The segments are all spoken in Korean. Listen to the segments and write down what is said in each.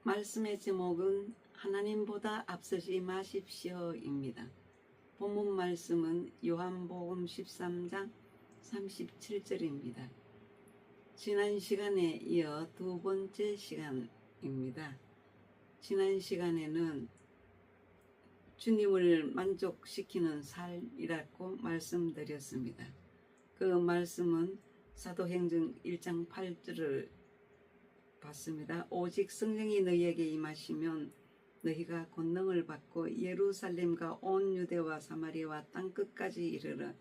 말씀의 제목은 하나님보다 앞서지 마십시오입니다. 본문 말씀은 요한복음 13장 37절입니다. 지난 시간에 이어 두 번째 시간입니다. 지난 시간에는 주님을 만족시키는 삶이라고 말씀드렸습니다. 그 말씀은 사도행전 1장 8절을 봤습니다. 오직 성령이 너희에게 임하시면 너희가 권능을 받고 예루살렘과 온 유대와 사마리아와 땅끝까지 이르러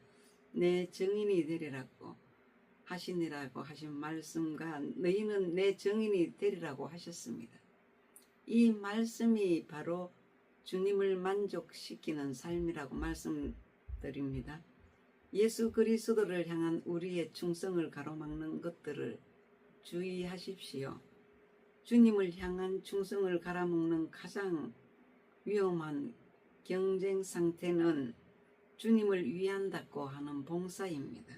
내 증인이 되리라고 하시니라고 하신 말씀과 너희는 내 증인이 되리라고 하셨습니다. 이 말씀이 바로 주님을 만족시키는 삶이라고 말씀드립니다. 예수 그리스도를 향한 우리의 충성을 가로막는 것들을 주의하십시오. 주님을 향한 충성을 갈아먹는 가장 위험한 경쟁 상태는 주님을 위한다고 하는 봉사입니다.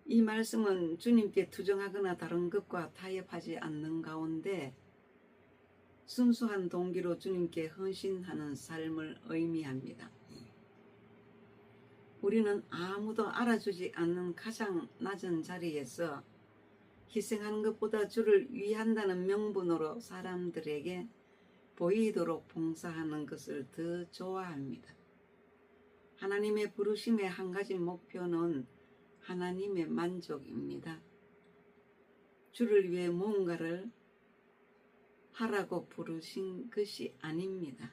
이 말씀은 주님께 투정하거나 다른 것과 타협하지 않는 가운데 순수한 동기로 주님께 헌신하는 삶을 의미합니다. 우리는 아무도 알아주지 않는 가장 낮은 자리에서 희생하는 것보다 주를 위한다는 명분으로 사람들에게 보이도록 봉사하는 것을 더 좋아합니다. 하나님의 부르심의 한 가지 목표는 하나님의 만족입니다. 주를 위해 무언가를 하라고 부르신 것이 아닙니다.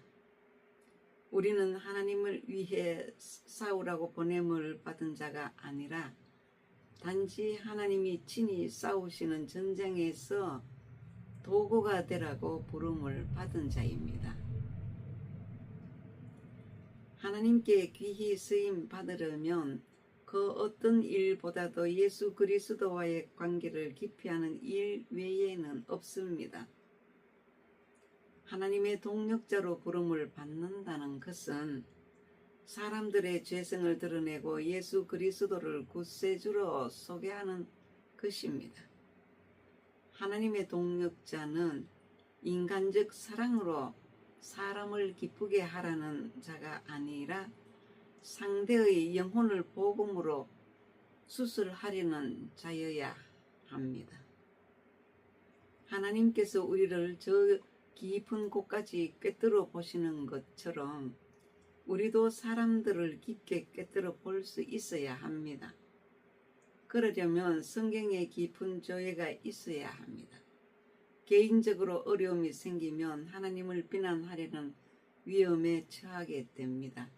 우리는 하나님을 위해 싸우라고 보냄을 받은 자가 아니라 단지 하나님이 친히 싸우시는 전쟁에서 도구가 되라고 부름을 받은 자입니다. 하나님께 귀히 쓰임 받으려면 그 어떤 일보다도 예수 그리스도와의 관계를 깊이 하는 일 외에는 없습니다. 하나님의 동력자로 부름을 받는다는 것은 사람들의 죄성을 드러내고 예수 그리스도를 구세주로 소개하는 것입니다. 하나님의 동력자는 인간적 사랑으로 사람을 기쁘게 하라는 자가 아니라 상대의 영혼을 복음으로 수술하려는 자여야 합니다. 하나님께서 우리를 저 깊은 곳까지 꿰뚫어 보시는 것처럼 우리도 사람들을 깊게 꿰뚫어 볼 수 있어야 합니다. 그러려면 성경에 깊은 조예가 있어야 합니다. 개인적으로 어려움이 생기면 하나님을 비난하려는 위험에 처하게 됩니다.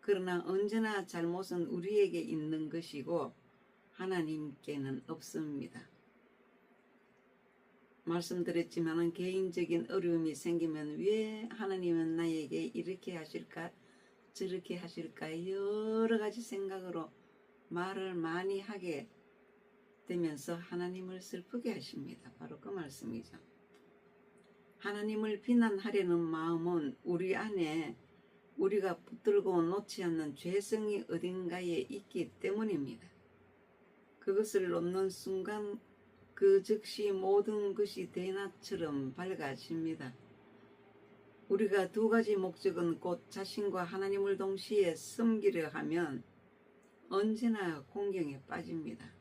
그러나 언제나 잘못은 우리에게 있는 것이고 하나님께는 없습니다. 말씀드렸지만 개인적인 어려움이 생기면 왜 하나님은 나에게 이렇게 하실까 저렇게 하실까 여러 가지 생각으로 말을 많이 하게 되면서 하나님을 슬프게 하십니다. 바로 그 말씀이죠. 하나님을 비난하려는 마음은 우리 안에 우리가 붙들고 놓지 않는 죄성이 어딘가에 있기 때문입니다. 그것을 놓는 순간 그 즉시 모든 것이 대낮처럼 밝아집니다. 우리가 두 가지 목적은 곧 자신과 하나님을 동시에 섬기려 하면 언제나 공경에 빠집니다.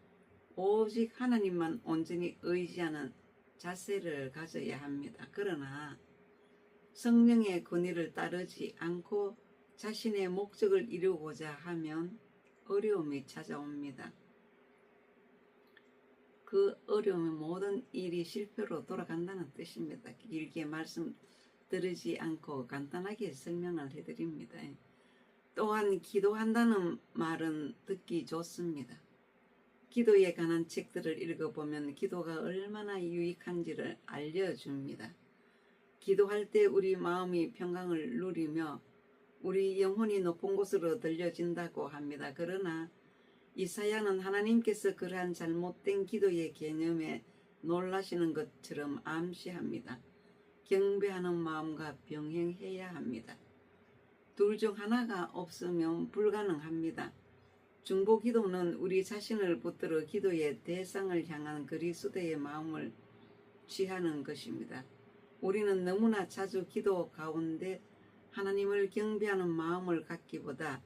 오직 하나님만 온전히 의지하는 자세를 가져야 합니다. 그러나 성령의 권위를 따르지 않고 자신의 목적을 이루고자 하면 어려움이 찾아옵니다. 그 어려움의 모든 일이 실패로 돌아간다는 뜻입니다. 길게 말씀드리지 않고 간단하게 설명을 해드립니다. 또한 기도한다는 말은 듣기 좋습니다. 기도에 관한 책들을 읽어보면 기도가 얼마나 유익한지를 알려줍니다. 기도할 때 우리 마음이 평강을 누리며 우리 영혼이 높은 곳으로 들려진다고 합니다. 그러나 이사야는 하나님께서 그러한 잘못된 기도의 개념에 놀라시는 것처럼 암시합니다. 경배하는 마음과 병행해야 합니다. 둘 중 하나가 없으면 불가능합니다. 중보기도는 우리 자신을 붙들어 기도의 대상을 향한 그리스도의 마음을 취하는 것입니다. 우리는 너무나 자주 기도 가운데 하나님을 경배하는 마음을 갖기보다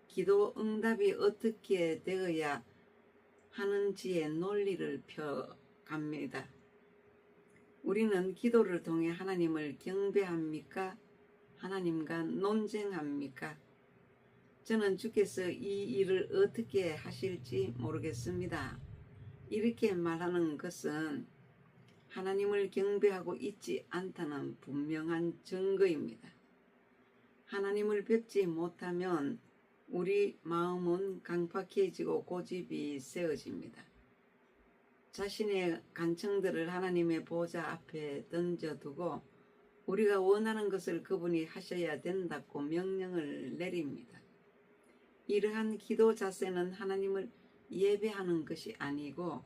기도 응답이 어떻게 되어야 하는지의 논리를 펴갑니다. 우리는 기도를 통해 하나님을 경배합니까? 하나님과 논쟁합니까? 저는 주께서 이 일을 어떻게 하실지 모르겠습니다. 이렇게 말하는 것은 하나님을 경배하고 있지 않다는 분명한 증거입니다. 하나님을 뵙지 못하면 우리 마음은 강팍해지고 고집이 세워집니다. 자신의 간청들을 하나님의 보좌 앞에 던져두고 우리가 원하는 것을 그분이 하셔야 된다고 명령을 내립니다. 이러한 기도 자세는 하나님을 예배하는 것이 아니고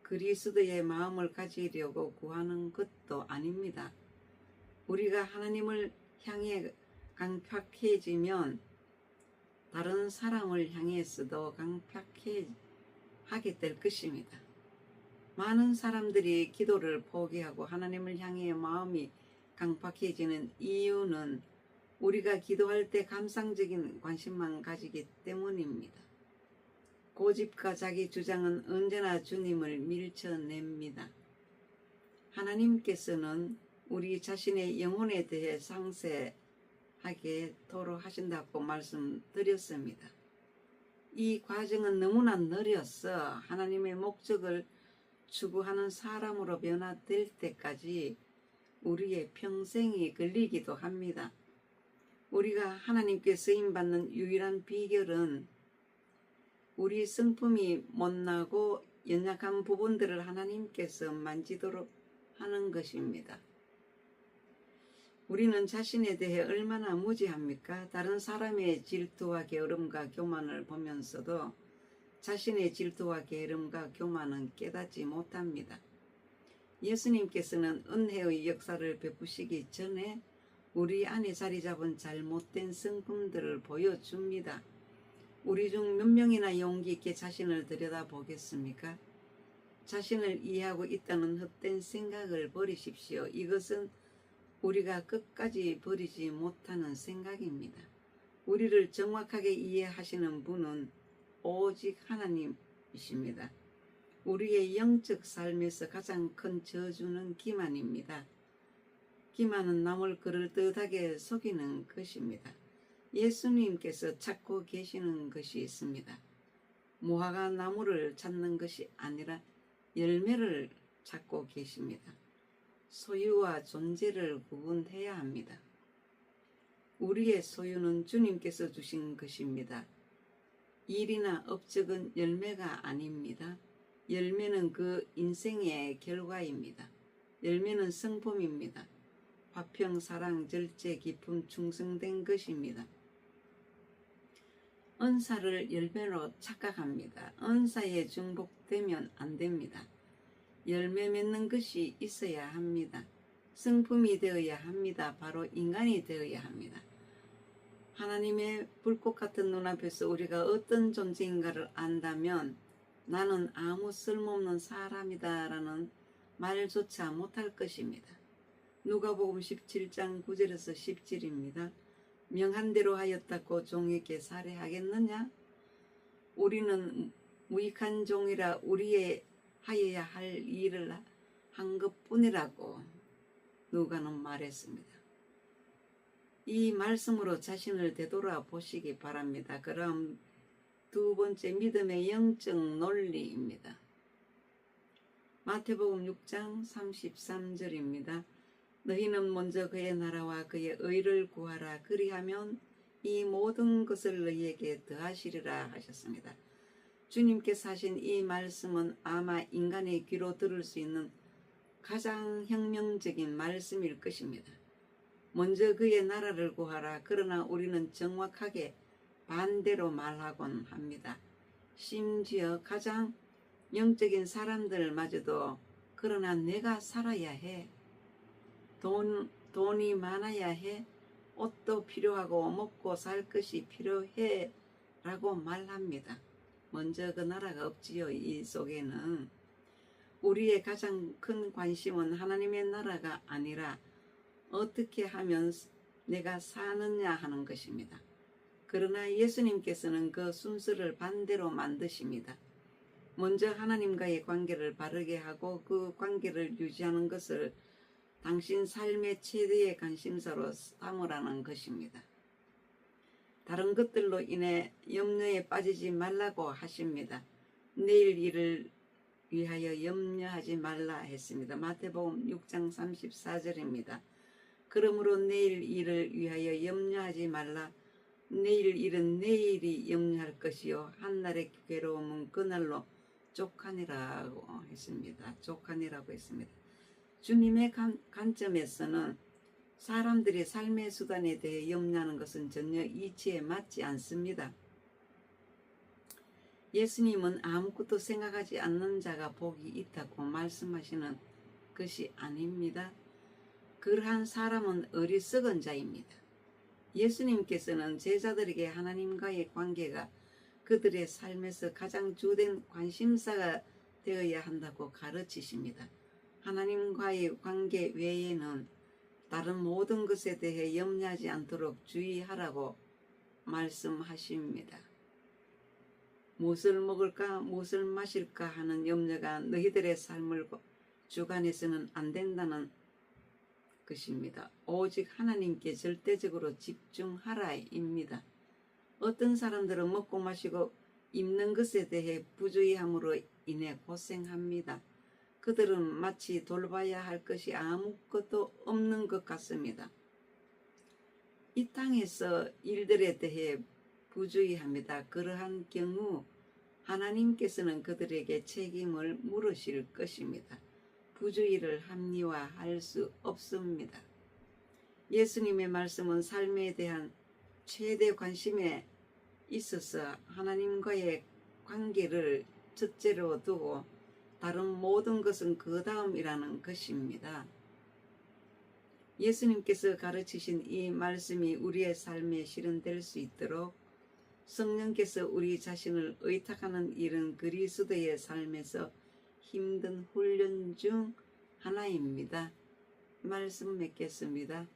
그리스도의 마음을 가지려고 구하는 것도 아닙니다. 우리가 하나님을 향해 강팍해지면 다른 사람을 향해서도 강팍하게 될 것입니다. 많은 사람들이 기도를 포기하고 하나님을 향해 마음이 강팍해지는 이유는 우리가 기도할 때 감상적인 관심만 가지기 때문입니다. 고집과 자기 주장은 언제나 주님을 밀쳐냅니다. 하나님께서는 우리 자신의 영혼에 대해 상세하게 토로하신다고 말씀드렸습니다. 이 과정은 너무나 느려서 하나님의 목적을 추구하는 사람으로 변화될 때까지 우리의 평생이 걸리기도 합니다. 우리가 하나님께 쓰임받는 유일한 비결은 우리 성품이 못나고 연약한 부분들을 하나님께서 만지도록 하는 것입니다. 우리는 자신에 대해 얼마나 무지합니까? 다른 사람의 질투와 게으름과 교만을 보면서도 자신의 질투와 게으름과 교만은 깨닫지 못합니다. 예수님께서는 은혜의 역사를 베푸시기 전에 우리 안에 자리 잡은 잘못된 성품들을 보여줍니다. 우리 중 몇 명이나 용기 있게 자신을 들여다보겠습니까? 자신을 이해하고 있다는 헛된 생각을 버리십시오. 이것은 우리가 끝까지 버리지 못하는 생각입니다. 우리를 정확하게 이해하시는 분은 오직 하나님이십니다. 우리의 영적 삶에서 가장 큰 저주는 기만입니다. 기만은 남을 그럴듯하게 속이는 것입니다. 예수님께서 찾고 계시는 것이 있습니다. 무화과 나무를 찾는 것이 아니라 열매를 찾고 계십니다. 소유와 존재를 구분해야 합니다. 우리의 소유는 주님께서 주신 것입니다. 일이나 업적은 열매가 아닙니다. 열매는 그 인생의 결과입니다. 열매는 성품입니다. 화평, 사랑, 절제, 기쁨, 충성된 것입니다. 은사를 열매로 착각합니다. 은사에 중복되면 안 됩니다. 열매 맺는 것이 있어야 합니다. 성품이 되어야 합니다. 바로 인간이 되어야 합니다. 하나님의 불꽃 같은 눈앞에서 우리가 어떤 존재인가를 안다면 나는 아무 쓸모없는 사람이다 라는 말조차 못할 것입니다. 누가복음 17장 9절에서 10절입니다. 명한대로 하였다고 종에게 살해하겠느냐? 우리는 무익한 종이라 우리의 하여야 할 일을 한 것뿐이라고 누가는 말했습니다. 이 말씀으로 자신을 되돌아보시기 바랍니다. 그럼 두 번째 믿음의 영적 논리입니다. 마태복음 6장 33절입니다. 너희는 먼저 그의 나라와 그의 의를 구하라. 그리하면 이 모든 것을 너희에게 더하시리라 하셨습니다. 주님께서 하신 이 말씀은 아마 인간의 귀로 들을 수 있는 가장 혁명적인 말씀일 것입니다. 먼저 그의 나라를 구하라. 그러나 우리는 정확하게 반대로 말하곤 합니다. 심지어 가장 영적인 사람들마저도 그러나 내가 살아야 해. 돈이 많아야 해. 옷도 필요하고 먹고 살 것이 필요해 라고 말합니다. 먼저 그 나라가 없지요. 이 속에는 우리의 가장 큰 관심은 하나님의 나라가 아니라 어떻게 하면 내가 사느냐 하는 것입니다. 그러나 예수님께서는 그 순서를 반대로 만드십니다. 먼저 하나님과의 관계를 바르게 하고 그 관계를 유지하는 것을 당신 삶의 최대의 관심사로 삼으라는 것입니다. 다른 것들로 인해 염려에 빠지지 말라고 하십니다. 내일 일을 위하여 염려하지 말라 했습니다. 마태복음 6장 34절입니다. 그러므로 내일 일을 위하여 염려하지 말라. 내일 일은 내일이 염려할 것이요 한날의 괴로움은 그날로 족하니라고 했습니다. 족하니라고 했습니다. 주님의 관점에서는 사람들이 삶의 수단에 대해 염려하는 것은 전혀 이치에 맞지 않습니다. 예수님은 아무것도 생각하지 않는 자가 복이 있다고 말씀하시는 것이 아닙니다. 그러한 사람은 어리석은 자입니다. 예수님께서는 제자들에게 하나님과의 관계가 그들의 삶에서 가장 주된 관심사가 되어야 한다고 가르치십니다. 하나님과의 관계 외에는 다른 모든 것에 대해 염려하지 않도록 주의하라고 말씀하십니다. 무엇을 먹을까 무엇을 마실까 하는 염려가 너희들의 삶을 주관해서는 안 된다는 것입니다. 오직 하나님께 절대적으로 집중하라입니다. 어떤 사람들은 먹고 마시고 입는 것에 대해 부주의함으로 인해 고생합니다. 그들은 마치 돌봐야 할 것이 아무것도 없는 것 같습니다. 이 땅에서 일들에 대해 부주의합니다. 그러한 경우 하나님께서는 그들에게 책임을 물으실 것입니다. 부주의를 합리화할 수 없습니다. 예수님의 말씀은 삶에 대한 최대 관심에 있어서 하나님과의 관계를 첫째로 두고 다른 모든 것은 그 다음이라는 것입니다. 예수님께서 가르치신 이 말씀이 우리의 삶에 실현될 수 있도록 성령께서 우리 자신을 의탁하는 일은 그리스도의 삶에서 힘든 훈련 중 하나입니다. 말씀 맺겠습니다.